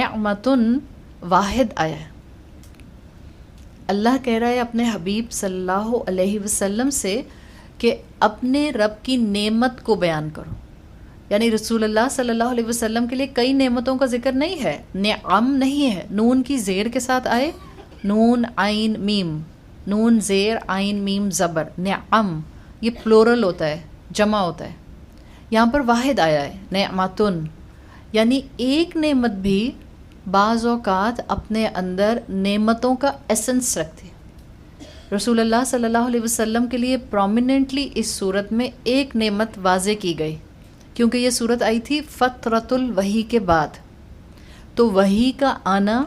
نعمتن واحد آیا ہے. اللہ کہہ رہا ہے اپنے حبیب صلی اللہ علیہ وسلم سے کہ اپنے رب کی نعمت کو بیان کرو. یعنی رسول اللہ صلی اللہ علیہ وسلم کے لیے کئی نعمتوں کا ذکر نہیں ہے، نعم نہیں ہے، نون کی زیر کے ساتھ آئے، نون عین میم، نون زیر عین میم زبر، نعم یہ پلورل ہوتا ہے، جمع ہوتا ہے. یہاں پر واحد آیا ہے نعمتن، یعنی ایک نعمت بھی بعض اوقات اپنے اندر نعمتوں کا ایسنس رکھتی ہے. رسول اللہ صلی اللہ علیہ وسلم کے لیے پرومیننٹلی اس صورت میں ایک نعمت واضح کی گئی، کیونکہ یہ صورت آئی تھی فترۃ الوحی کے بعد. تو وحی کا آنا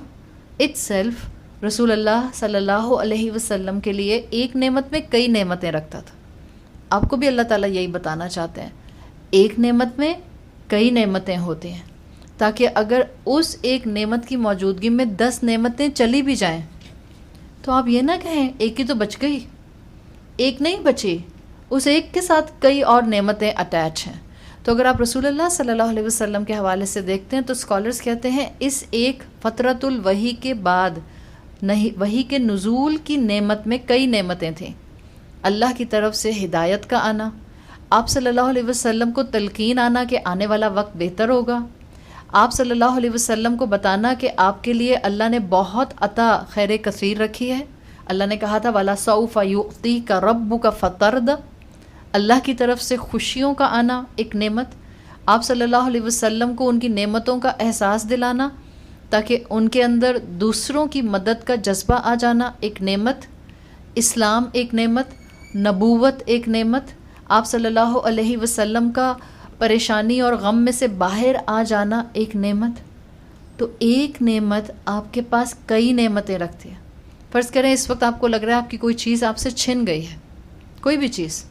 اٹ سیلف رسول اللہ صلی اللہ علیہ وسلم کے لیے ایک نعمت میں کئی نعمتیں رکھتا تھا. آپ کو بھی اللہ تعالیٰ یہی بتانا چاہتے ہیں، ایک نعمت میں کئی نعمتیں ہوتی ہیں، تاکہ اگر اس ایک نعمت کی موجودگی میں 10 نعمتیں چلی بھی جائیں تو آپ یہ نہ کہیں ایک ہی تو بچ گئی، ایک نہیں بچی، اس ایک کے ساتھ کئی اور نعمتیں اٹیچ ہیں. تو اگر آپ رسول اللہ صلی اللہ علیہ وسلم کے حوالے سے دیکھتے ہیں تو اسکالرز کہتے ہیں اس ایک فترۃ الوحی کے بعد نہیں، وحی کے نزول کی نعمت میں کئی نعمتیں تھیں. اللہ کی طرف سے ہدایت کا آنا، آپ صلی اللہ علیہ وسلم کو تلقین آنا کہ آنے والا وقت بہتر ہوگا، آپ صلی اللہ علیہ وسلم کو بتانا کہ آپ کے لیے اللہ نے بہت عطا خیر کثیر رکھی ہے. اللہ نے کہا تھا وَلَسَوْفَ يُعْطِيكَ رَبُّكَ فَتَرْضَ، اللہ کی طرف سے خوشیوں کا آنا ایک نعمت، آپ صلی اللہ علیہ وسلم کو ان کی نعمتوں کا احساس دلانا تاکہ ان کے اندر دوسروں کی مدد کا جذبہ آ جانا ایک نعمت، اسلام ایک نعمت، نبوت ایک نعمت، آپ صلی اللہ علیہ وسلم کا پریشانی اور غم میں سے باہر آ جانا ایک نعمت. تو ایک نعمت آپ کے پاس کئی نعمتیں رکھتی ہے. فرض کریں اس وقت آپ کو لگ رہا ہے آپ کی کوئی چیز آپ سے چھن گئی ہے، کوئی بھی چیز،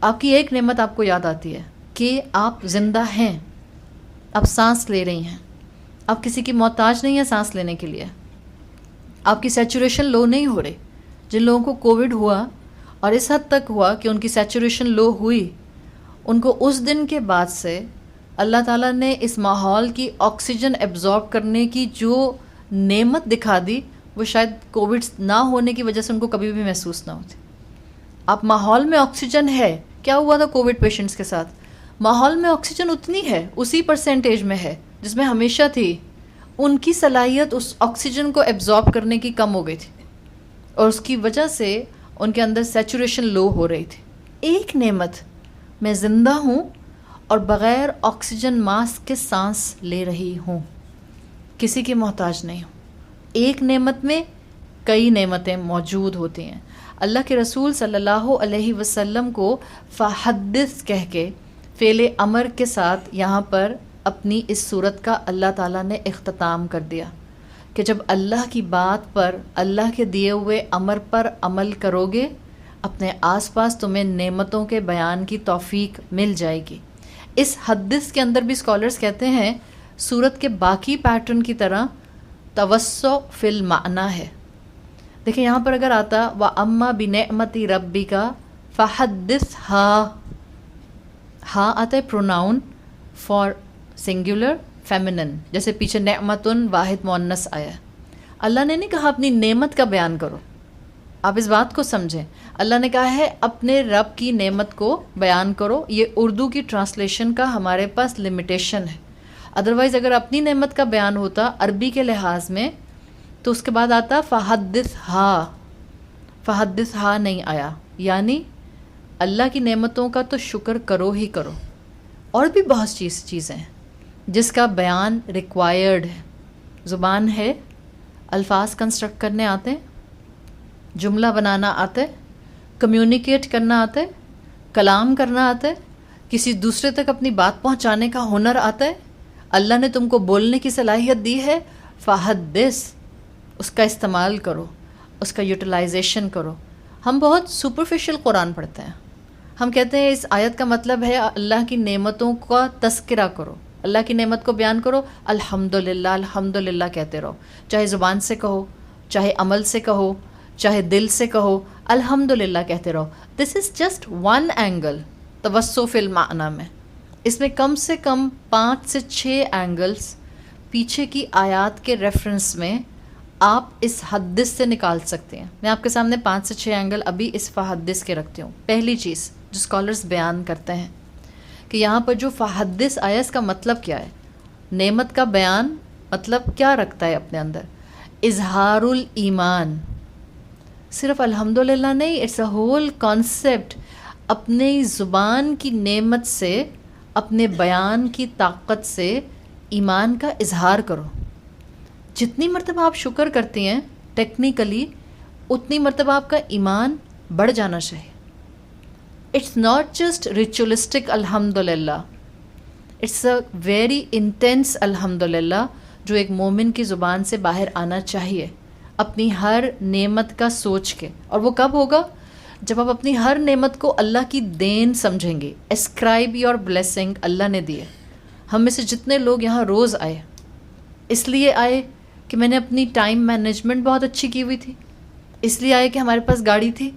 آپ کی ایک نعمت آپ کو یاد آتی ہے کہ آپ زندہ ہیں، آپ سانس لے رہی ہیں، آپ کسی کی محتاج نہیں ہیں سانس لینے کے لیے، آپ کی سیچوریشن لو نہیں ہو رہی. جن لوگوں کو کووڈ ہوا اور اس حد تک ہوا کہ ان کی سیچوریشن لو ہوئی، ان کو اس دن کے بعد سے اللہ تعالیٰ نے اس ماحول کی آکسیجن ایبزارب کرنے کی جو نعمت دکھا دی وہ شاید کووڈ نہ ہونے کی وجہ سے ان کو کبھی بھی محسوس نہ ہوتی. آپ ماحول میں آکسیجن ہے، کیا ہوا تھا کووڈ پیشنٹس کے ساتھ، ماحول میں آکسیجن اتنی ہے، اسی پرسنٹیج میں ہے جس میں ہمیشہ تھی، ان کی صلاحیت اس آکسیجن کو ایبزارب کرنے کی کم ہو گئی تھی اور اس کی وجہ سے ان کے اندر سیچوریشن لو ہو رہی تھی. ایک نعمت، میں زندہ ہوں اور بغیر آکسیجن ماسک کے سانس لے رہی ہوں، کسی کی محتاج نہیں ہوں. ایک نعمت میں کئی نعمتیں موجود ہوتی ہیں. اللہ کے رسول صلی اللہ علیہ وسلم کو فحدث کہہ کے فعل امر کے ساتھ یہاں پر اپنی اس صورت کا اللہ تعالیٰ نے اختتام کر دیا کہ جب اللہ کی بات پر، اللہ کے دیے ہوئے امر پر عمل کرو گے، اپنے آس پاس تمہیں نعمتوں کے بیان کی توفیق مل جائے گی. اس حدث کے اندر بھی اسکالرز کہتے ہیں صورت کے باقی پیٹرن کی طرح توسع فی المعنی ہے. دیکھیں یہاں پر اگر آتا وَأَمَّا بِنِعْمَتِ رَبِّكَ فَحَدِّثْ، ہاں آتا ہے پروناؤن فار سنگولر فیمنن، جیسے پیچھے نعمتن واحد مؤنث آیا ہے. اللہ نے نہیں کہا اپنی نعمت کا بیان کرو، آپ اس بات کو سمجھیں. اللہ نے کہا ہے اپنے رب کی نعمت کو بیان کرو. یہ اردو کی ٹرانسلیشن کا ہمارے پاس لمیٹیشن ہے. ادروائز اگر اپنی نعمت کا بیان ہوتا عربی کے لحاظ میں تو اس کے بعد آتا فحدثھا، فحدثھا نہیں آیا. یعنی اللہ کی نعمتوں کا تو شکر کرو ہی کرو. اور بھی بہت چیزیں ہیں جس کا بیان ریکوائرڈ ہے. زبان ہے، الفاظ کنسٹرکٹ کرنے آتے ہیں، جملہ بنانا آتا ہے، کمیونیکیٹ کرنا آتا ہے، کلام کرنا آتا ہے، کسی دوسرے تک اپنی بات پہنچانے کا ہنر آتا ہے. اللہ نے تم کو بولنے کی صلاحیت دی ہے، فحدث، اس کا استعمال کرو، اس کا یوٹیلائزیشن کرو. ہم بہت سپرفیشل قرآن پڑھتے ہیں. ہم کہتے ہیں اس آیت کا مطلب ہے اللہ کی نعمتوں کا تذکرہ کرو، اللہ کی نعمت کو بیان کرو، الحمدللہ الحمدللہ کہتے رہو، چاہے زبان سے کہو، چاہے عمل سے کہو، چاہے دل سے کہو، الحمدللہ کہتے رہو. دس از جسٹ ون اینگل توسع فی المعنی میں. اس میں کم سے کم 5 سے 6 اینگلز پیچھے کی آیات کے ریفرنس میں آپ اس حدث سے نکال سکتے ہیں. میں آپ کے سامنے 5 سے 6 اینگل ابھی اس فحدث کے رکھتی ہوں. پہلی چیز جو اسکالرز بیان کرتے ہیں کہ یہاں پر جو فحدث آیا اس کا مطلب کیا ہے. نعمت کا بیان مطلب کیا رکھتا ہے اپنے اندر؟ اظہار الایمان. صرف الحمدللہ نہیں، اٹس اے ہول کانسیپٹ. اپنی زبان کی نعمت سے، اپنے بیان کی طاقت سے ایمان کا اظہار کرو. جتنی مرتبہ آپ شکر کرتی ہیں ٹیکنیکلی، اتنی مرتبہ آپ کا ایمان بڑھ جانا چاہیے. اٹس ناٹ جسٹ ریچولسٹک الحمدللہ، اٹس اے ویری انٹینس الحمدللہ جو ایک مومن کی زبان سے باہر آنا چاہیے اپنی ہر نعمت کا سوچ کے. اور وہ کب ہوگا؟ جب آپ اپنی ہر نعمت کو اللہ کی دین سمجھیں گے. اسکرائب یور بلیسنگ، اللہ نے دیے. ہم میں سے جتنے لوگ یہاں روز آئے اس لیے آئے کہ میں نے اپنی ٹائم مینجمنٹ بہت اچھی کی ہوئی تھی، اس لیے آئے کہ ہمارے پاس گاڑی تھی،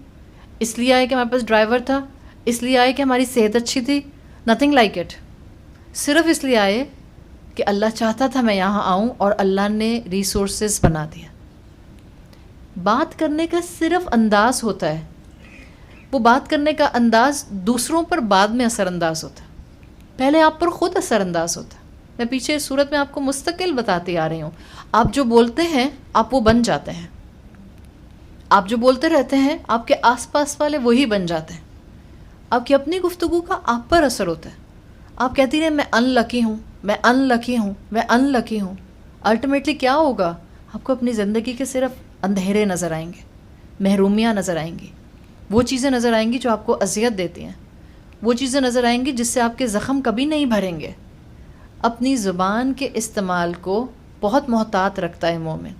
اس لیے آئے کہ ہمارے پاس ڈرائیور تھا، اس لیے آئے کہ ہماری صحت اچھی تھی. Nothing like it. صرف اس لیے آئے کہ اللہ چاہتا تھا میں یہاں آؤں اور اللہ نے ریسورسز بنا دیا. بات کرنے کا صرف انداز ہوتا ہے، وہ بات کرنے کا انداز دوسروں پر بعد میں اثر انداز ہوتا ہے، پہلے آپ پر خود اثر انداز ہوتا ہے. میں پیچھے صورت میں آپ کو مستقل بتاتی آ رہی ہوں. آپ جو بولتے ہیں آپ وہ بن جاتے ہیں. آپ جو بولتے رہتے ہیں آپ کے آس پاس والے وہی بن جاتے ہیں. آپ کی اپنی گفتگو کا آپ پر اثر ہوتا ہے. آپ کہتی رہیں میں ان لکی ہوں، میں ان لکی ہوں، میں ان لکی ہوں. الٹیمیٹلی کیا ہوگا؟ آپ کو اپنی زندگی کے صرف اندھیرے نظر آئیں گے، محرومیاں نظر آئیں گی، وہ چیزیں نظر آئیں گی جو آپ کو اذیت دیتی ہیں، وہ چیزیں نظر آئیں گی جس سے آپ کے زخم کبھی نہیں بھریں گے. اپنی زبان کے استعمال کو بہت محتاط رکھتا ہے مومن،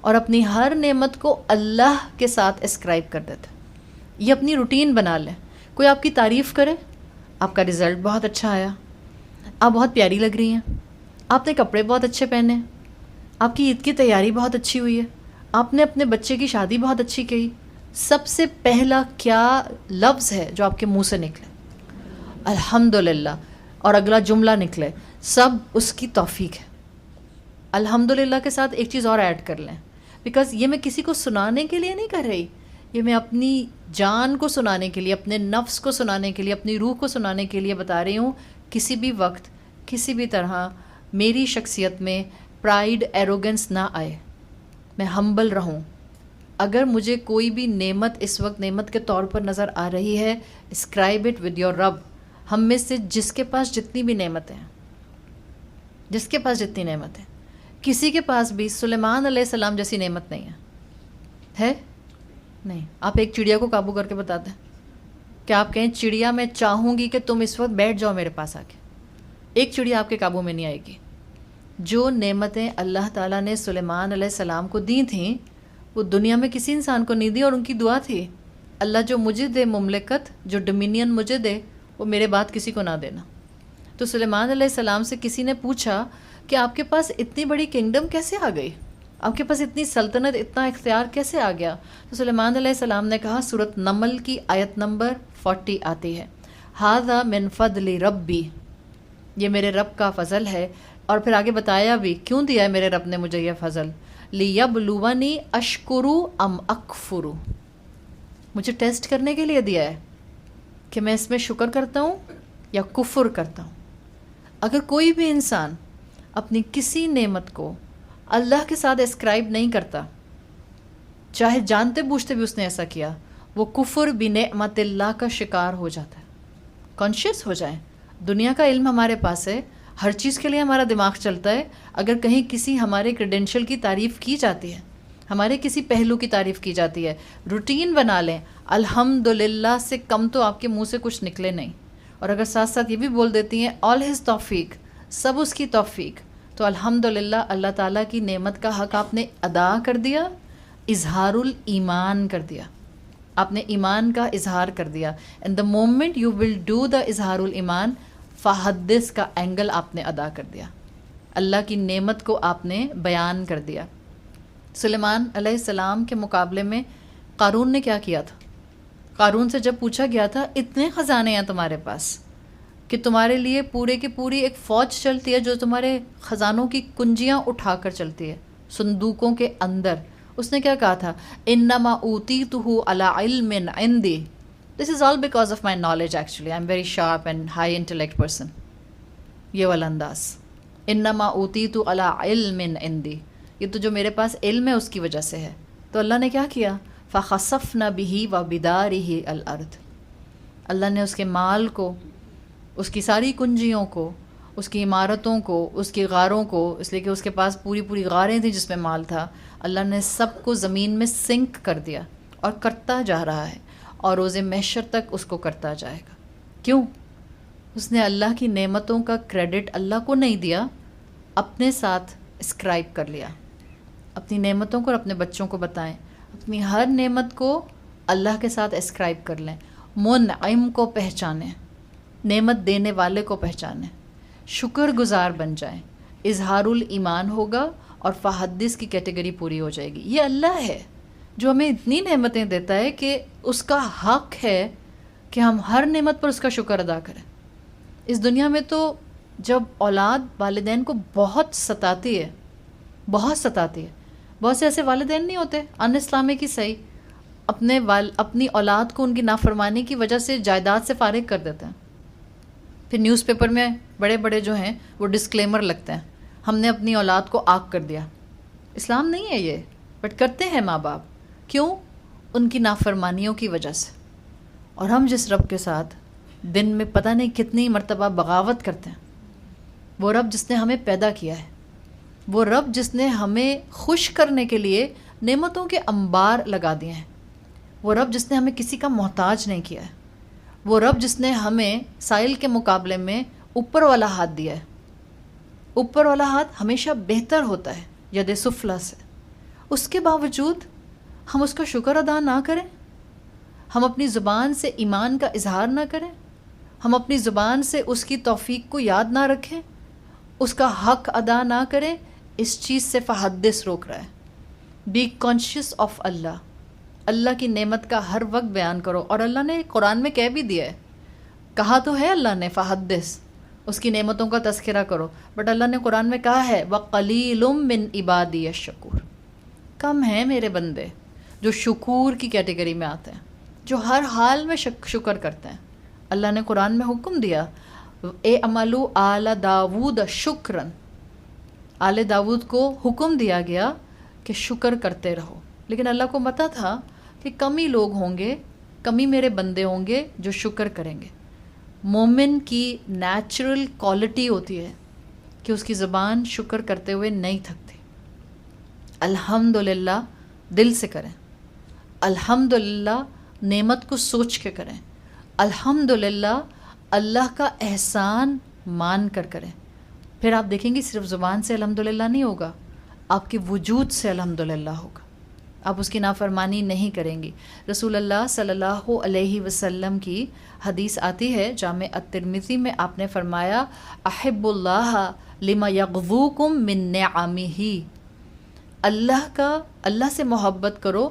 اور اپنی ہر نعمت کو اللہ کے ساتھ اسکرائب کر دیتا ہے. یہ اپنی روٹین بنا لیں. کوئی آپ کی تعریف کرے، آپ کا رزلٹ بہت اچھا آیا، آپ بہت پیاری لگ رہی ہیں، آپ نے کپڑے بہت اچھے پہنے، آپ کی عید کی تیاری بہت اچھی ہوئی ہے، آپ نے اپنے بچے کی شادی بہت اچھی کی. سب سے پہلا کیا لفظ ہے جو آپ کے منہ سے نکلے؟ الحمدللہ. اور اگلا جملہ نکلے سب اس کی توفیق ہے. الحمدللہ کے ساتھ ایک چیز اور ایڈ کر لیں، بیکاز یہ میں کسی کو سنانے کے لیے نہیں کر رہی، یہ میں اپنی جان کو سنانے کے لیے، اپنے نفس کو سنانے کے لیے، اپنی روح کو سنانے کے لیے بتا رہی ہوں. کسی بھی وقت کسی بھی طرح میری شخصیت میں پرائیڈ ایروگنس نہ آئے، میں ہمبل رہوں. اگر مجھے کوئی بھی نعمت اس وقت نعمت کے طور پر نظر آ رہی ہے، اسکرائب اٹ ود یور رب. ہم میں سے جس کے پاس جتنی بھی نعمتیں ہیں، جس کے پاس جتنی نعمتیں، کسی کے پاس بھی سلیمان علیہ السلام جیسی نعمت نہیں ہے نہیں. آپ ایک چڑیا کو قابو کر کے بتاتے ہیں کہ آپ کہیں چڑیا میں چاہوں گی کہ تم اس وقت بیٹھ جاؤ میرے پاس آ کے، ایک چڑیا آپ کے قابو میں نہیں آئے گی. جو نعمتیں اللہ تعالیٰ نے سلیمان علیہ السلام کو دی تھیں وہ دنیا میں کسی انسان کو نہیں دی، اور ان کی دعا تھی اللہ جو مجھے دے مملکت، جو ڈومینین مجھے دے، وہ میرے بعد کسی کو نہ دینا. تو سلیمان علیہ السلام سے کسی نے پوچھا کہ آپ کے پاس اتنی بڑی کنگڈم کیسے آ گئی، آپ کے پاس اتنی سلطنت، اتنا اختیار کیسے آ گیا؟ تو سلیمان علیہ السلام نے کہا، سورۃ نمل کی آیت نمبر 40 آتی ہے، ھذا من فضل ربی، یہ میرے رب کا فضل ہے. اور پھر آگے بتایا بھی کیوں دیا ہے میرے رب نے مجھے یہ فضل، لیبلونی اشکرو ام اکفرو، مجھے ٹیسٹ کرنے کے لیے دیا ہے کہ میں اس میں شکر کرتا ہوں یا کفر کرتا ہوں. اگر کوئی بھی انسان اپنی کسی نعمت کو اللہ کے ساتھ اسکرائب نہیں کرتا، چاہے جانتے بوجھتے بھی اس نے ایسا کیا، وہ کفر بنعمت اللہ کا شکار ہو جاتا ہے. کانشیس ہو جائیں، دنیا کا علم ہمارے پاس ہے، ہر چیز کے لیے ہمارا دماغ چلتا ہے. اگر کہیں کسی ہمارے کریڈینشل کی تعریف کی جاتی ہے، ہمارے کسی پہلو کی تعریف کی جاتی ہے، روٹین بنا لیں، الحمدللہ سے کم تو آپ کے منہ سے کچھ نکلے نہیں. اور اگر ساتھ ساتھ یہ بھی بول دیتی ہیں آل ہز توفیق، سب اس کی توفیق، تو الحمدللہ اللہ تعالیٰ کی نعمت کا حق آپ نے ادا کر دیا، اظہار الایمان کر دیا، آپ نے ایمان کا اظہار کر دیا. And the moment you will do the اظہار الایمان، فحدث کا اینگل آپ نے ادا کر دیا، اللہ کی نعمت کو آپ نے بیان کر دیا. سلیمان علیہ السلام کے مقابلے میں قارون نے کیا کیا تھا؟ قارون سے جب پوچھا گیا تھا اتنے خزانے ہیں تمہارے پاس کہ تمہارے لیے پورے کی پوری ایک فوج چلتی ہے جو تمہارے خزانوں کی کنجیاں اٹھا کر چلتی ہے صندوقوں کے اندر. اس نے کیا کہا تھا؟ انما اوتیتہ علی علم عندی. This is all because of my knowledge actually. I am very sharp and high intellect person. یہ والا انداز، انما اوتیتہ علی علم عندی، یہ تو جو میرے پاس علم ہے اس کی وجہ سے ہے. تو اللہ نے کیا کیا؟ فخسفنا بہ وبدارہ الارض. اللہ نے اس کے مال کو، اس کی ساری کنجیوں کو، اس کی عمارتوں کو، اس کی غاروں کو، اس لیے کہ اس کے پاس پوری پوری غاریں تھیں جس میں مال تھا، اللہ نے سب کو زمین میں سنک کر دیا اور کرتا جا رہا ہے اور روز محشر تک اس کو کرتا جائے گا. کیوں؟ اس نے اللہ کی نعمتوں کا کریڈٹ اللہ کو نہیں دیا، اپنے ساتھ اسکرائب کر لیا. اپنی نعمتوں کو اور اپنے بچوں کو بتائیں، اپنی ہر نعمت کو اللہ کے ساتھ اسکرائب کر لیں. منعم کو پہچانیں، نعمت دینے والے کو پہچانیں، شکر گزار بن جائیں، اظہار الایمان ہوگا اور فحدث کی کیٹیگری پوری ہو جائے گی. یہ اللہ ہے جو ہمیں اتنی نعمتیں دیتا ہے کہ اس کا حق ہے کہ ہم ہر نعمت پر اس کا شکر ادا کریں. اس دنیا میں تو جب اولاد والدین کو بہت ستاتی ہے، بہت ستاتی ہے، بہت سے ایسے والدین نہیں ہوتے ان اسلامک ہی صحیح، اپنی اولاد کو ان کی نافرمانی کی وجہ سے جائیداد سے فارغ کر دیتے ہیں. پھر نیوز پیپر میں بڑے بڑے جو ہیں وہ ڈسکلیمر لگتے ہیں، ہم نے اپنی اولاد کو آگ کر دیا. اسلام نہیں ہے یہ، بٹ کرتے ہیں ماں باپ. کیوں؟ ان کی نافرمانیوں کی وجہ سے. اور ہم جس رب کے ساتھ دن میں پتہ نہیں کتنی مرتبہ بغاوت کرتے ہیں، وہ رب جس نے ہمیں پیدا کیا ہے، وہ رب جس نے ہمیں خوش کرنے کے لیے نعمتوں کے انبار لگا دیے ہیں، وہ رب جس نے ہمیں کسی کا محتاج نہیں کیا ہے، وہ رب جس نے ہمیں سائل کے مقابلے میں اوپر والا ہاتھ دیا ہے. اوپر والا ہاتھ ہمیشہ بہتر ہوتا ہے ید سفلی سے. اس کے باوجود ہم اس کا شکر ادا نہ کریں، ہم اپنی زبان سے ایمان کا اظہار نہ کریں، ہم اپنی زبان سے اس کی توفیق کو یاد نہ رکھیں، اس کا حق ادا نہ کریں. اس چیز سے فحدث روک رہا ہے. بی کانشیس آف اللہ، اللہ کی نعمت کا ہر وقت بیان کرو. اور اللہ نے قرآن میں کہہ بھی دیا ہے، کہا تو ہے اللہ نے فحدث، اس کی نعمتوں کا تذکرہ کرو، بٹ اللہ نے قرآن میں کہا ہے وَقَلِيلٌ مِّنْ عِبَادِيَ الشَّكُورُ. کم ہیں میرے بندے جو شکور کی کیٹیگری میں آتے ہیں، جو ہر حال میں شکر کرتے ہیں. اللہ نے قرآن میں حکم دیا اعملوا آل داود شکرن. آل داود کو حکم دیا گیا کہ شکر کرتے رہو. لیکن اللہ کو پتہ تھا کہ کم ہی لوگ ہوں گے، کم ہی میرے بندے ہوں گے جو شکر کریں گے. مومن کی نیچرل کوالٹی ہوتی ہے کہ اس کی زبان شکر کرتے ہوئے نہیں تھکتی. الحمدللہ دل سے کریں، الحمدللہ نعمت کو سوچ کے کریں، الحمدللہ اللہ کا احسان مان کر کریں. پھر آپ دیکھیں گے صرف زبان سے الحمدللہ نہیں ہوگا، آپ کے وجود سے الحمدللہ ہوگا. آپ اس کی نافرمانی نہیں کریں گی. رسول اللہ صلی اللہ علیہ وسلم کی حدیث آتی ہے جامع الترمذی میں، آپ نے فرمایا احب اللہ لما یغذوکم من نعمہ. اللہ سے محبت کرو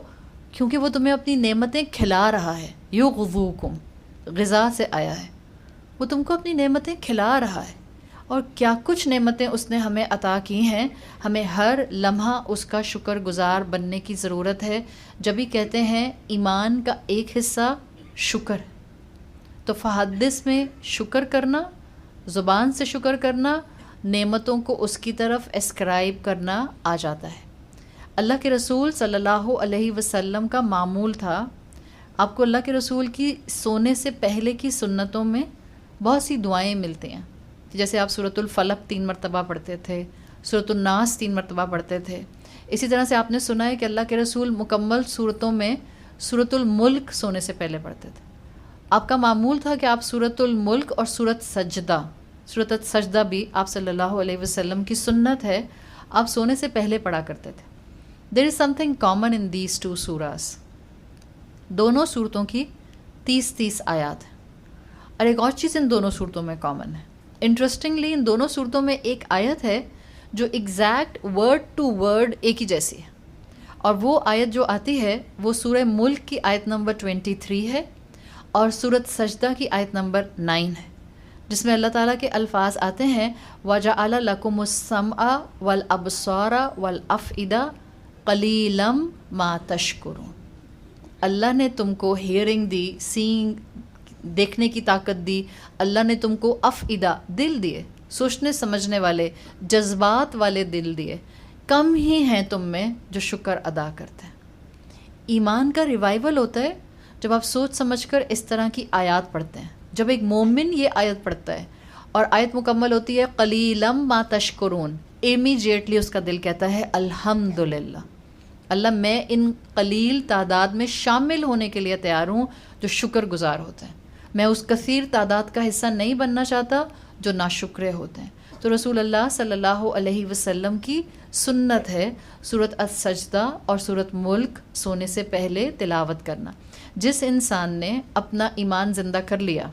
کیونکہ وہ تمہیں اپنی نعمتیں کھلا رہا ہے. یغذوکم غذا سے آیا ہے، وہ تم کو اپنی نعمتیں کھلا رہا ہے. اور کیا کچھ نعمتیں اس نے ہمیں عطا کی ہیں، ہمیں ہر لمحہ اس کا شکر گزار بننے کی ضرورت ہے. جبھی کہتے ہیں ایمان کا ایک حصہ شکر. تو فحدث میں شکر کرنا، زبان سے شکر کرنا، نعمتوں کو اس کی طرف اسکرائب کرنا آ جاتا ہے. اللہ کے رسول صلی اللہ علیہ وسلم کا معمول تھا. آپ کو اللہ کے رسول کی سونے سے پہلے کی سنتوں میں بہت سی دعائیں ملتی ہیں. جیسے آپ سورۃ الفلق 3 مرتبہ پڑھتے تھے، سورۃ الناس 3 مرتبہ پڑھتے تھے. اسی طرح سے آپ نے سنا ہے کہ اللہ کے رسول مکمل صورتوں میں سورۃ الملک سونے سے پہلے پڑھتے تھے. آپ کا معمول تھا کہ آپ سورۃ الملک اور سورۃ سجدہ بھی آپ صلی اللہ علیہ وسلم کی سنت ہے، آپ سونے سے پہلے پڑھا کرتے تھے. There is something common in these two sources. دونوں صورتوں کی 30 آیات ہیں. اور ایک اور چیز ان دونوں صورتوں میں کامن ہے. انٹرسٹنگلی ان دونوں صورتوں میں ایک آیت ہے جو ایگزیکٹ ورڈ ٹو ورڈ ایک ہی جیسی ہے، اور وہ آیت جو آتی ہے وہ سورہ ملک کی آیت نمبر 23 ہے اور سورۃ سجدہ کی آیت نمبر 9 ہے. جس میں اللہ تعالیٰ کے الفاظ آتے ہیں وَجَعَلَ لَكُمُ السَّمْعَ وَالْأَبْصَارَ وَالْأَفْئِدَةَ قَلِيلًا مَا تَشْكُرُونَ. اللہ نے تم کو ہیئرنگ دی، سینگ دیکھنے کی طاقت دی، اللہ نے تم کو افئدہ دل دیے، سوچنے سمجھنے والے جذبات والے دل دیے، کم ہی ہیں تم میں جو شکر ادا کرتے ہیں. ایمان کا ریوائول ہوتا ہے جب آپ سوچ سمجھ کر اس طرح کی آیات پڑھتے ہیں. جب ایک مومن یہ آیت پڑھتا ہے اور آیت مکمل ہوتی ہے قلیلم ما تشکرون، امیجیٹلی اس کا دل کہتا ہے الحمدللہ، اللہ میں ان قلیل تعداد میں شامل ہونے کے لیے تیار ہوں جو شکر گزار ہوتے ہیں. میں اس کثیر تعداد کا حصہ نہیں بننا چاہتا جو ناشکرے ہوتے ہیں. تو رسول اللہ صلی اللہ علیہ وسلم کی سنت ہے سورۃ السجدہ اور سورۃ ملک سونے سے پہلے تلاوت کرنا. جس انسان نے اپنا ایمان زندہ کر لیا،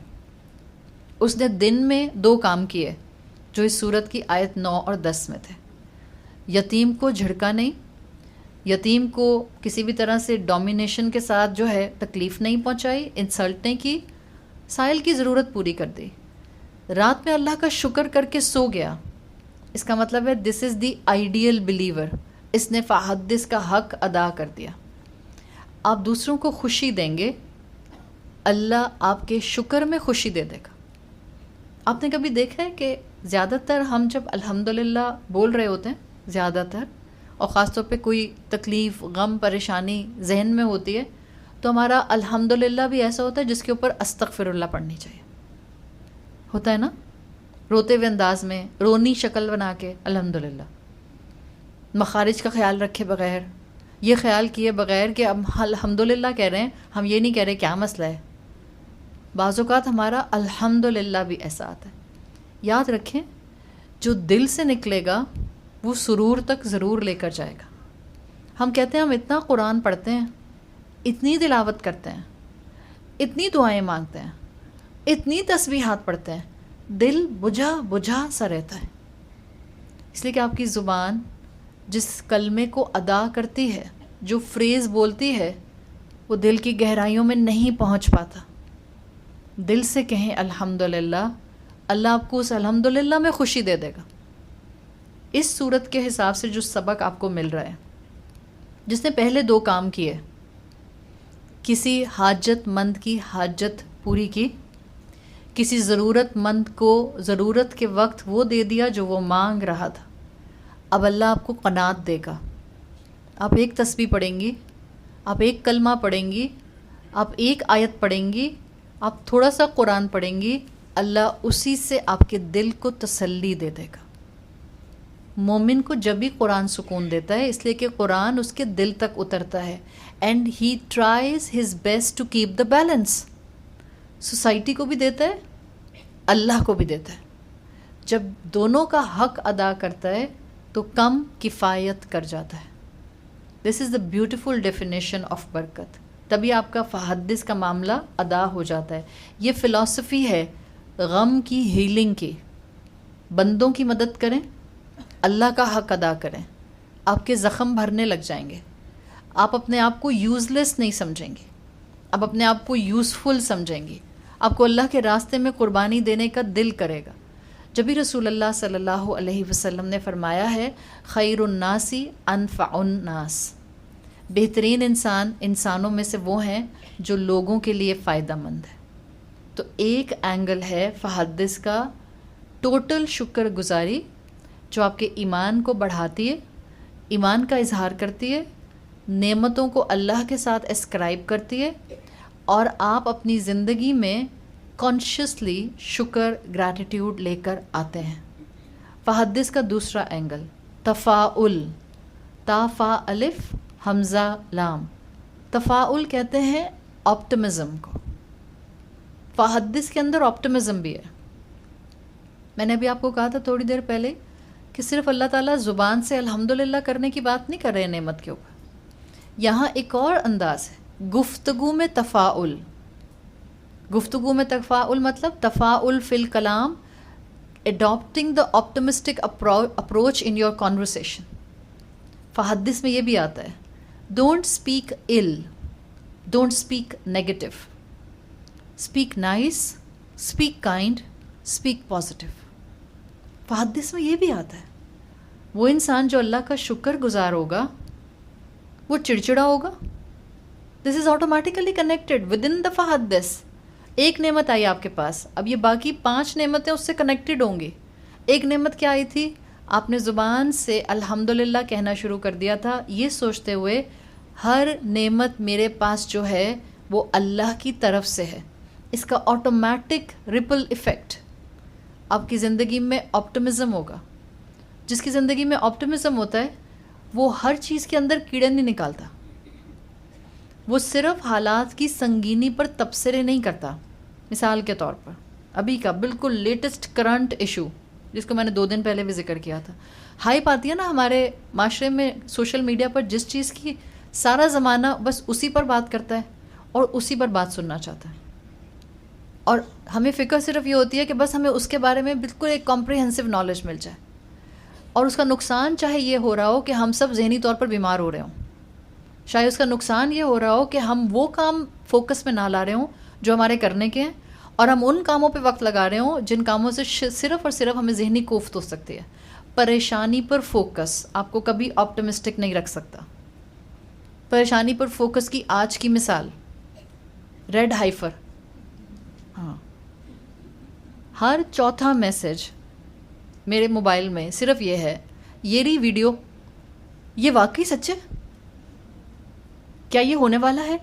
اس نے دن میں 2 کام کیے جو اس سورت کی آیت 9 اور 10 میں تھے. یتیم کو جھڑکا نہیں، یتیم کو کسی بھی طرح سے ڈومینیشن کے ساتھ جو ہے تکلیف نہیں پہنچائی، انسلٹ نہیں کی، سائل کی ضرورت پوری کر دی. رات میں اللہ کا شکر کر کے سو گیا. اس کا مطلب ہے دس از دی آئیڈیل بلیور. اس نے فحدث کا حق ادا کر دیا. آپ دوسروں کو خوشی دیں گے، اللہ آپ کے شکر میں خوشی دے دے گا. آپ نے کبھی دیکھا ہے کہ زیادہ تر ہم جب الحمدللہ بول رہے ہوتے ہیں، زیادہ تر، اور خاص طور پہ کوئی تکلیف، غم، پریشانی ذہن میں ہوتی ہے، تو ہمارا الحمدللہ بھی ایسا ہوتا ہے جس کے اوپر استغفر اللہ پڑھنی چاہیے. ہوتا ہے نا، روتے ہوئے انداز میں، رونی شکل بنا کے الحمدللہ، مخارج کا خیال رکھے بغیر، یہ خیال کیے بغیر کہ ہم الحمدللہ کہہ رہے ہیں، ہم یہ نہیں کہہ رہے کیا مسئلہ ہے. بعض اوقات ہمارا الحمدللہ بھی ایسا آتا ہے. یاد رکھیں جو دل سے نکلے گا وہ سرور تک ضرور لے کر جائے گا. ہم کہتے ہیں ہم اتنا قرآن پڑھتے ہیں، اتنی تلاوت کرتے ہیں، اتنی دعائیں مانگتے ہیں، اتنی تسبیحات پڑھتے ہیں، دل بجھا بجھا سا رہتا ہے. اس لیے کہ آپ کی زبان جس کلمے کو ادا کرتی ہے، جو فریز بولتی ہے، وہ دل کی گہرائیوں میں نہیں پہنچ پاتا. دل سے کہیں الحمدللہ، اللہ آپ کو اس الحمدللہ میں خوشی دے دے گا. اس صورت کے حساب سے جو سبق آپ کو مل رہا ہے، جس نے پہلے 2 کام کیے، کسی حاجت مند کی حاجت پوری کی، کسی ضرورت مند کو ضرورت کے وقت وہ دے دیا جو وہ مانگ رہا تھا، اب اللہ آپ کو قناعت دے گا. آپ ایک تسبیح پڑھیں گی، آپ ایک کلمہ پڑھیں گی، آپ ایک آیت پڑھیں گی، آپ تھوڑا سا قرآن پڑھیں گی، اللہ اسی سے آپ کے دل کو تسلی دے دے گا. مومن کو جب بھی قرآن سکون دیتا ہے، اس لیے کہ قرآن اس کے دل تک اترتا ہے. And he tries his best to keep the balance. Society کو بھی دیتا ہے، اللہ کو بھی دیتا ہے. جب دونوں کا حق ادا کرتا ہے تو کم کفایت کر جاتا ہے. دس از دا بیوٹیفل ڈیفینیشن آف برکت. تبھی آپ کا فحدث کا معاملہ ادا ہو جاتا ہے. یہ فلسفی ہے غم کی ہیلنگ کی. بندوں کی مدد کریں، اللہ کا حق ادا کریں، آپ کے زخم بھرنے لگ جائیں گے. آپ اپنے آپ کو یوز لیس نہیں سمجھیں گے، آپ اپنے آپ کو یوزفل سمجھیں گے. آپ کو اللہ کے راستے میں قربانی دینے کا دل کرے گا. جب بھی رسول اللہ صلی اللہ علیہ وسلم نے فرمایا ہے خیر الناس انفع الناس، بہترین انسان انسانوں میں سے وہ ہیں جو لوگوں کے لیے فائدہ مند ہے. تو ایک اینگل ہے فحدث کا ٹوٹل شکر گزاری، جو آپ کے ایمان کو بڑھاتی ہے، ایمان کا اظہار کرتی ہے، نعمتوں کو اللہ کے ساتھ اسکرائب کرتی ہے، اور آپ اپنی زندگی میں کانشیسلی شکر، گریٹیٹیوڈ لے کر آتے ہیں. فحدث کا دوسرا اینگل تفاعل، تا فا الف حمزہ لام. تفاعل کہتے ہیں آپٹمزم کو. فحدث کے اندر آپٹمزم بھی ہے. میں نے ابھی آپ کو کہا تھا تھوڑی دیر پہلے کہ صرف اللہ تعالیٰ زبان سے الحمدللہ کرنے کی بات نہیں کر رہے نعمت کے اوپر. یہاں ایک اور انداز ہے گفتگو میں تفاعل. گفتگو میں تفاعل مطلب تفاعل فی الکلام، adapting the optimistic approach in your conversation. فحدث میں یہ بھی آتا ہے don't speak ill، don't speak negative, speak nice, speak kind, speak positive. فحدث میں یہ بھی آتا ہے وہ انسان جو اللہ کا شکر گزار ہوگا وہ چڑچڑا ہوگا. This is automatically connected with in the فحدث. ایک نعمت آئی آپ کے پاس, اب یہ باقی 5 نعمتیں اس سے کنیکٹڈ ہوں گی. ایک نعمت کیا آئی تھی؟ آپ نے زبان سے الحمدللہ کہنا شروع کر دیا تھا, یہ سوچتے ہوئے ہر نعمت میرے پاس جو ہے وہ اللہ کی طرف سے ہے. اس کا آٹومیٹک ریپل ایفیکٹ آپ کی زندگی میں آپٹمزم ہوگا. جس کی زندگی میں آپٹمزم ہوتا ہے وہ ہر چیز کے اندر کیڑے نہیں نکالتا, وہ صرف حالات کی سنگینی پر تبصرے نہیں کرتا. مثال کے طور پر ابھی کا بالکل لیٹسٹ کرنٹ ایشو جس کو میں نے 2 دن پہلے بھی ذکر کیا تھا, ہائپ آتی ہے نا ہمارے معاشرے میں سوشل میڈیا پر, جس چیز کی سارا زمانہ بس اسی پر بات کرتا ہے اور اسی پر بات سننا چاہتا ہے, اور ہمیں فکر صرف یہ ہوتی ہے کہ بس ہمیں اس کے بارے میں بالکل ایک کمپریہنسو نالج مل جائے. اور اس کا نقصان چاہے یہ ہو رہا ہو کہ ہم سب ذہنی طور پر بیمار ہو رہے ہوں, شاید اس کا نقصان یہ ہو رہا ہو کہ ہم وہ کام فوکس میں نہ لا رہے ہوں جو ہمارے کرنے کے ہیں, اور ہم ان کاموں پہ وقت لگا رہے ہوں جن کاموں سے صرف اور صرف ہمیں ذہنی کوفت ہو سکتی ہے. پریشانی پر فوکس آپ کو کبھی آپٹمسٹک نہیں رکھ سکتا. پریشانی پر فوکس کی آج کی مثال ریڈ ہائفر. ہاں, ہر چوتھا میسج میرے موبائل میں صرف یہ ہے, یہ رہی ویڈیو, یہ واقعی سچ ہے؟ کیا یہ ہونے والا ہے؟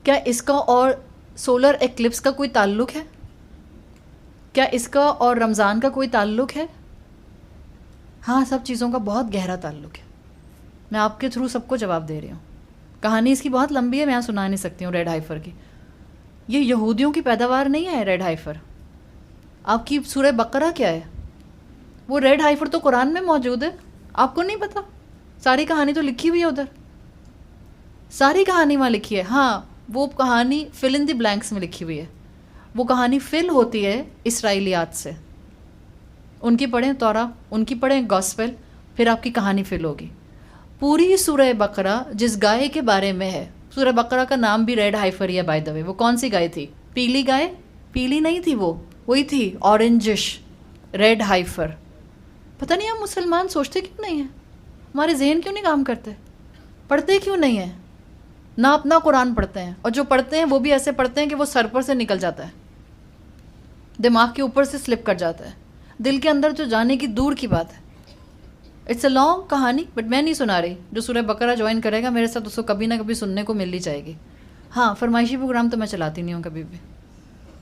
کیا اس کا اور سولر ایکلپس کا کوئی تعلق ہے؟ کیا اس کا اور رمضان کا کوئی تعلق ہے؟ ہاں, سب چیزوں کا بہت گہرا تعلق ہے. میں آپ کے تھرو سب کو جواب دے رہی ہوں. کہانی اس کی بہت لمبی ہے, میں یہاں سنا نہیں سکتی ہوں. ریڈ ہائفر کی یہ یہودیوں کی پیداوار نہیں ہے. ریڈ ہائفر آپ کی سورہ بقرہ کیا ہے؟ وہ ریڈ ہائفر تو قرآن میں موجود ہے, آپ کو نہیں پتا؟ ساری کہانی تو لکھی ہوئی ہے ادھر, ساری کہانی وہاں لکھی ہے. ہاں, وہ کہانی فل ان دی بلینکس میں لکھی ہوئی ہے. وہ کہانی فل ہوتی ہے اسرائیلیات سے. ان کی پڑھیں تورا, ان کی پڑھیں گاسپل, پھر آپ کی کہانی فل ہوگی. پوری سورہ بقرہ جس گائے کے بارے میں ہے, سورہ بقرہ کا نام بھی ریڈ ہائفر ہی ہے بائی دا وے. وہ کون سی گائے تھی؟ پیلی گائے؟ پیلی نہیں تھی, وہی تھی اورنجش ریڈ ہائفر. پتہ نہیں ہم مسلمان سوچتے کیوں نہیں ہیں, ہمارے ذہن کیوں نہیں کام کرتے, پڑھتے کیوں نہیں ہیں؟ نہ اپنا قرآن پڑھتے ہیں, اور جو پڑھتے ہیں وہ بھی ایسے پڑھتے ہیں کہ وہ سر پر سے نکل جاتا ہے, دماغ کے اوپر سے سلپ کر جاتا ہے, دل کے اندر جو جانے کی دور کی بات ہے. اٹس اے لانگ کہانی, بٹ میں نہیں سنا رہی. جو سورہ بقرہ جوائن کرے گا میرے ساتھ اس کو کبھی نہ کبھی سننے کو مل ہی جائے گی. ہاں, فرمائشی پروگرام تو میں چلاتی نہیں ہوں کبھی بھی,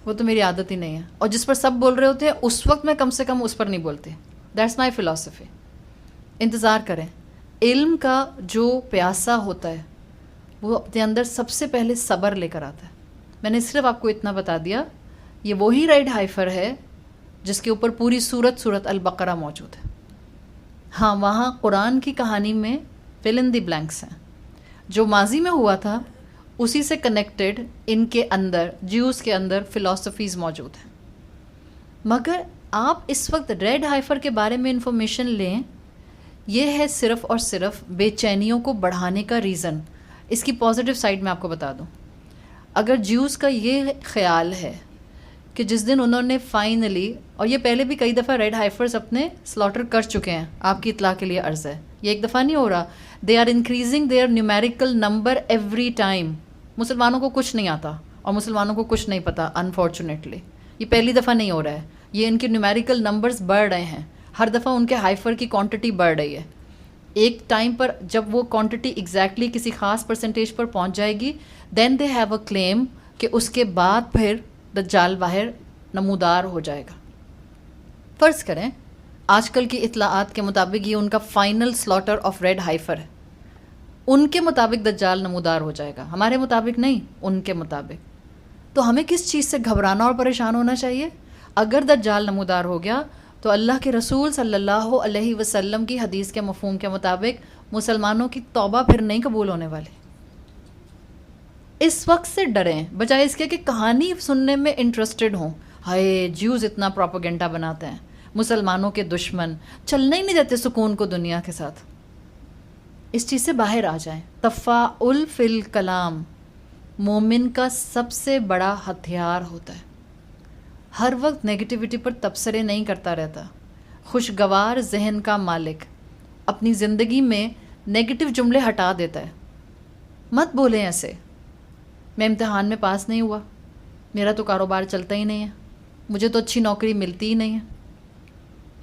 وہ تو میری عادت ہی نہیں ہے. اور جس پر سب بول رہے ہوتے ہیں اس وقت میں کم سے کم اس پر نہیں بولتی. That's my philosophy. انتظار کریں. علم کا جو پیاسا ہوتا ہے وہ اپنے اندر سب سے پہلے صبر لے کر آتا ہے. میں نے صرف آپ کو اتنا بتا دیا, یہ وہی ریڈ ہائفر ہے جس کے اوپر پوری سورت البقرہ موجود ہے. ہاں, وہاں قرآن کی کہانی میں فل ان دی بلینکس ہیں. جو ماضی میں ہوا تھا اسی سے کنیکٹڈ ان کے اندر, جیوز کے اندر فلاسفیز موجود ہیں. مگر آپ اس وقت ریڈ ہائفر کے بارے میں انفارمیشن لیں, یہ ہے صرف اور صرف بے چینیوں کو بڑھانے کا ریزن. اس کی پازیٹیو سائڈ میں آپ کو بتا دوں. اگر جیوز کا یہ خیال ہے کہ جس دن انہوں نے فائنلی, اور یہ پہلے بھی کئی دفعہ ریڈ ہائفرز اپنے سلاٹر کر چکے ہیں, آپ کی اطلاع کے لیے عرض ہے, یہ ایک دفعہ نہیں ہو رہا. They are increasing their numerical number every time. مسلمانوں کو کچھ نہیں آتا اور مسلمانوں کو کچھ نہیں پتا, انفارچونیٹلی. یہ پہلی دفعہ نہیں ہو رہا ہے, یہ ان کے نیومیریکل نمبرز بڑھ رہے ہیں. ہر دفعہ ان کے ہائفر کی کوانٹٹی بڑھ رہی ہے. ایک ٹائم پر جب وہ کوانٹٹی ایگزیکٹلی کسی خاص پرسنٹیج پر پہنچ جائے گی, دین دے ہیو اے کلیم کہ اس کے بعد پھر دجال باہر نمودار ہو جائے گا. فرض کریں آج کل کی اطلاعات کے مطابق یہ ان کا فائنل سلاٹر آف ریڈ ہائفر ہے. ان کے مطابق دجال نمودار ہو جائے گا, ہمارے مطابق نہیں, ان کے مطابق. تو ہمیں کس چیز سے گھبرانا اور پریشان ہونا چاہیے؟ اگر دجال نمودار ہو گیا تو اللہ کے رسول صلی اللہ علیہ وسلم کی حدیث کے مفہوم کے مطابق مسلمانوں کی توبہ پھر نہیں قبول ہونے والی. اس وقت سے ڈریں بجائے اس کے کہ کہانی سننے میں انٹرسٹڈ ہوں. ہائے, جیوز اتنا پروپیگنڈا بناتے ہیں, مسلمانوں کے دشمن, چلنے ہی نہیں دیتے سکون کو دنیا کے ساتھ. اس چیز سے باہر آ جائیں. تفاعل فی الکلام مومن کا سب سے بڑا ہتھیار ہوتا ہے. ہر وقت نیگیٹیوٹی پر تبصرے نہیں کرتا رہتا. خوشگوار ذہن کا مالک اپنی زندگی میں نیگیٹو جملے ہٹا دیتا ہے. مت بولیں ایسے، میں امتحان میں پاس نہیں ہوا، میرا تو کاروبار چلتا ہی نہیں ہے، مجھے تو اچھی نوکری ملتی ہی نہیں ہے،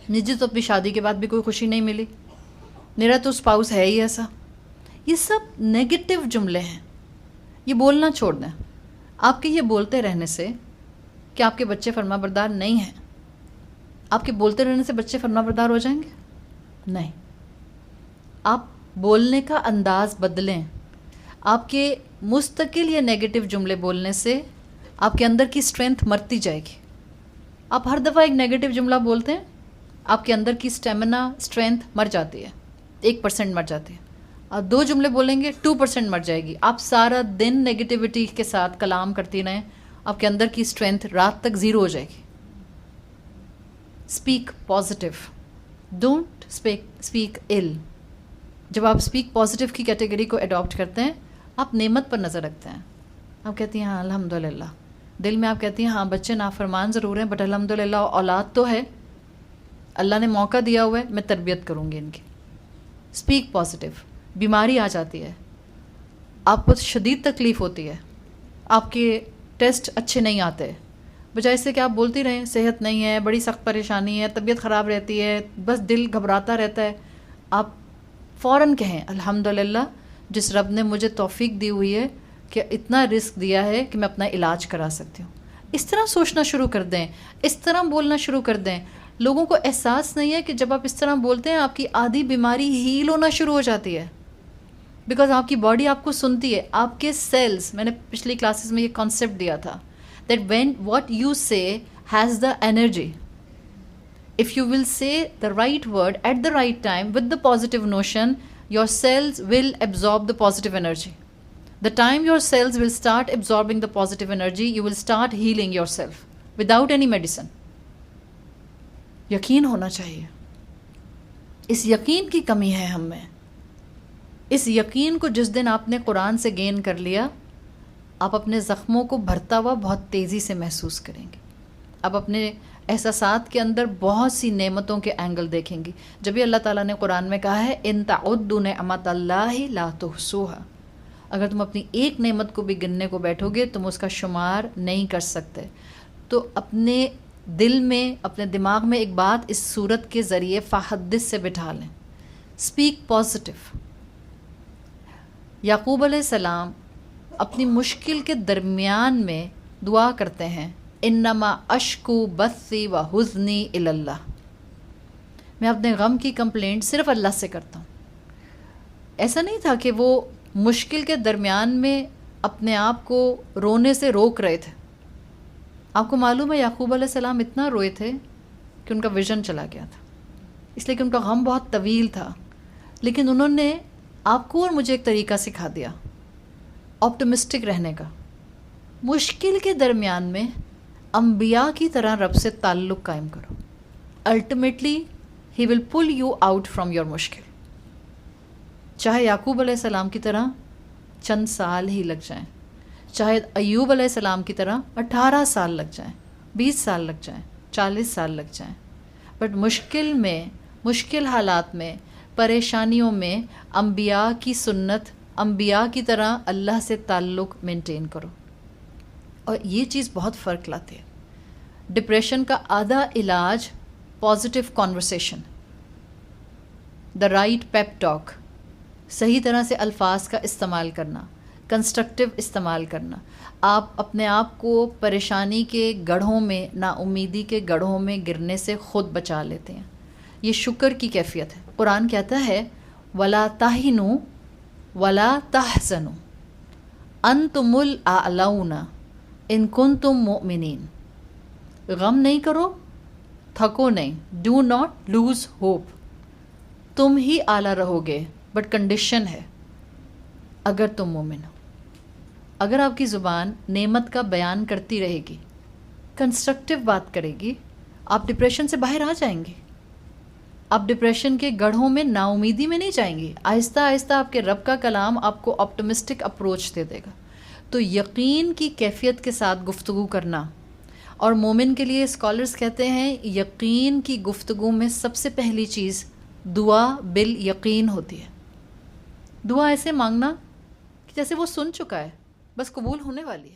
مجھے تو اپنی شادی کے بعد بھی کوئی خوشی نہیں ملی، میرا تو اسپاؤس ہے ہی ایسا. یہ سب نیگیٹو جملے ہیں، یہ بولنا چھوڑ دیں. آپ کے یہ بولتے رہنے سے کہ آپ کے بچے فرما بردار نہیں ہیں، آپ کے بولتے رہنے سے بچے فرما بردار ہو جائیں گے؟ نہیں. آپ بولنے کا انداز بدلیں. آپ کے مستقل یا نیگیٹو جملے بولنے سے آپ کے اندر کی اسٹرینتھ مرتی جائے گی. آپ ہر دفعہ ایک نیگیٹو جملہ بولتے ہیں، آپ کے اندر کی اسٹیمنا اسٹرینتھ مر جاتی ہے، 1% مر جاتی ہے. آپ 2 جملے بولیں گے 2% مر جائے گی. آپ سارا دن نیگیٹیوٹی کے ساتھ کلام کرتی رہیں، آپ کے اندر کی اسٹرینتھ رات تک 0 ہو جائے گی. Speak positive, don't speak ill. جب آپ اسپیک پازیٹیو کی کیٹیگری کو اڈاپٹ کرتے ہیں، آپ نعمت پر نظر رکھتے ہیں. آپ کہتی ہیں ہاں الحمدللہ، دل میں آپ کہتی ہیں ہاں بچے نافرمان ضرور ہیں بٹ الحمدللہ اولاد تو ہے، اللہ نے موقع دیا ہوا ہے، میں تربیت کروں گی ان کی. Speak positive. بیماری آ جاتی ہے، آپ کو شدید تکلیف ہوتی ہے، آپ کے ٹیسٹ اچھے نہیں آتے، بجائے اس سے کہ آپ بولتی رہیں صحت نہیں ہے، بڑی سخت پریشانی ہے، طبیعت خراب رہتی ہے، بس دل گھبراتا رہتا ہے، آپ فوراً کہیں الحمدللہ جس رب نے مجھے توفیق دی ہوئی ہے کہ اتنا رزق دیا ہے کہ میں اپنا علاج کرا سکتی ہوں. اس طرح سوچنا شروع کر دیں، اس طرح بولنا شروع کر دیں. لوگوں کو احساس نہیں ہے کہ جب آپ اس طرح بولتے ہیں آپ کی آدھی بیماری ہیل ہونا شروع ہو جاتی ہے، بیکاز آپ کی باڈی آپ کو سنتی ہے. آپ کے سیلز، میں نے پچھلی کلاسز میں یہ کانسیپٹ دیا تھا دیٹ وین واٹ یو سے has the energy. If you will say the right word at the right time with the positive notion, your cells will absorb the positive energy. The time your cells will start absorbing the positive energy, you will start healing yourself without any medicine. یقین ہونا چاہیے. اس یقین کی کمی ہے ہم میں. اس یقین کو جس دن آپ نے قرآن سے گین کر لیا، آپ اپنے زخموں کو بھرتا ہوا بہت تیزی سے محسوس کریں گے. آپ اپنے احساسات کے اندر بہت سی نعمتوں کے اینگل دیکھیں گی. جب بھی اللہ تعالیٰ نے قرآن میں کہا ہے ان تعدوا نعمت اللہ لا تحصوها، اگر تم اپنی ایک نعمت کو بھی گننے کو بیٹھو گے تم اس کا شمار نہیں کر سکتے. تو اپنے دل میں، اپنے دماغ میں ایک بات اس صورت کے ذریعے فحدث سے بٹھا لیں. Speak positive. یعقوب علیہ السلام اپنی مشکل کے درمیان میں دعا کرتے ہیں انما اشکو بثی و حزنی الی اللہ. میں اپنے غم کی کمپلینٹ صرف اللہ سے کرتا ہوں. ایسا نہیں تھا کہ وہ مشکل کے درمیان میں اپنے آپ کو رونے سے روک رہے تھے. آپ کو معلوم ہے یعقوب علیہ السلام اتنا روئے تھے کہ ان کا ویژن چلا گیا تھا، اس لیے کہ ان کا غم بہت طویل تھا. لیکن انہوں نے آپ کو اور مجھے ایک طریقہ سکھا دیا آپٹمسٹک رہنے کا. مشکل کے درمیان میں انبیاء کی طرح رب سے تعلق قائم کرو. Ultimately he will pull you out from your مشکل. چاہے یعقوب علیہ السلام کی طرح چند سال ہی لگ جائیں، چاہے ایوب علیہ السلام کی طرح 18 سال لگ جائیں، 20 سال لگ جائیں، 40 سال لگ جائیں، بٹ مشکل میں، مشکل حالات میں، پریشانیوں میں انبیاء کی سنت، انبیاء کی طرح اللہ سے تعلق مینٹین کرو. اور یہ چیز بہت فرق لاتی ہے. ڈپریشن کا آدھا علاج positive conversation, the right pep talk, صحیح طرح سے الفاظ کا استعمال کرنا، کنسٹرکٹیو استعمال کرنا. آپ اپنے آپ کو پریشانی کے گڑھوں میں، نا امیدی کے گڑھوں میں گرنے سے خود بچا لیتے ہیں. یہ شکر کی کیفیت ہے. قرآن کہتا ہے وَلَا تَهِنُوا وَلَا تَحْزَنُوا أَنْتُمُ الْأَعْلَوْنَ إِن كُنتُم مُؤْمِنِينَ. غم نہیں کرو، تھکو نہیں. Do not lose hope. تم ہی اعلیٰ رہو گے، بٹ کنڈیشن ہے اگر تم مومن ہو. اگر آپ کی زبان نعمت کا بیان کرتی رہے گی، کنسٹرکٹیو بات کرے گی، آپ ڈپریشن سے باہر آ جائیں گے. آپ ڈپریشن کے گڑھوں میں، نا امیدی میں نہیں جائیں گے. آہستہ آہستہ آپ کے رب کا کلام آپ کو آپٹمسٹک اپروچ دے دے گا. تو یقین کی کیفیت کے ساتھ گفتگو کرنا اور مومن کے لیے اسکالرز کہتے ہیں یقین کی گفتگو میں سب سے پہلی چیز دعا بالیقین ہوتی ہے. دعا ایسے مانگنا کہ جیسے وہ سن چکا ہے، بس قبول ہونے والی ہے.